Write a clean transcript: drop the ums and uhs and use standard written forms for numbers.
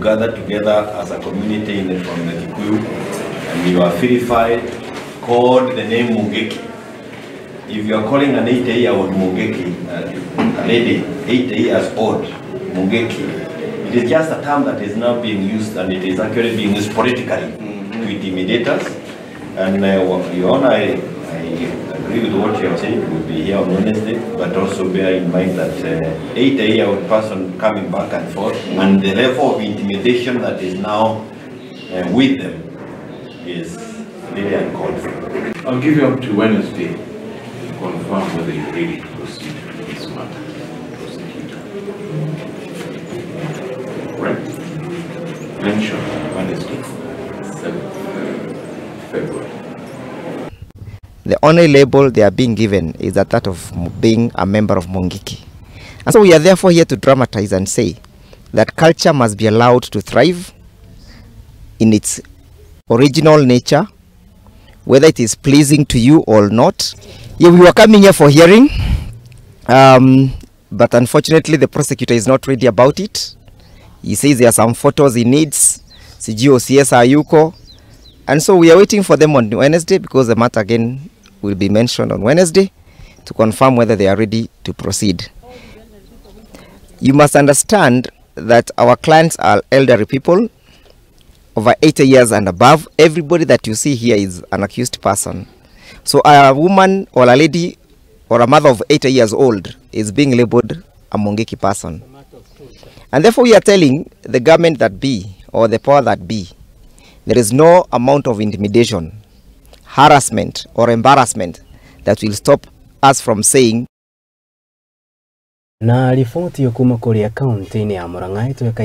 gather together as a community from the Gikuyu, and you are verified, called the name Mungeki. If you are calling an 8-year-old Mungeki, a lady 8 years old Mungeki, it is just a term that is now being used, and it is actually being used politically to intimidate us. And Your Honor, I agree with what you have said. We will be here on Wednesday, but also bear in mind that 8-year-old person coming back and forth, and the level of intimidation that is now with them is really uncalled for. I'll give you up to Wednesday to confirm whether you're ready to proceed with this matter. Prosecutor. Right. Mention Wednesday, 7th February. The only label they are being given is that of being a member of Mungiki. And so we are therefore here to dramatize and say that culture must be allowed to thrive in its original nature, whether it is pleasing to you or not. Yeah, we were coming here for hearing, but unfortunately the prosecutor is not ready about it. He says there are some photos he needs, CGO, CS Ayuko, and so we are waiting for them on Wednesday, because the matter again will be mentioned on Wednesday to confirm whether they are ready to proceed. You must understand that our clients are elderly people, over 80 years and above. Everybody that you see here is an accused person. So a woman or a lady or a mother of 80 years old is being labeled a Mungeki person. And therefore we are telling the government that be, or the power that be, there is no amount of intimidation, harassment or embarrassment that will stop us from saying. Na ripoti yo kuma kuri kauntini ya Muranga ituweka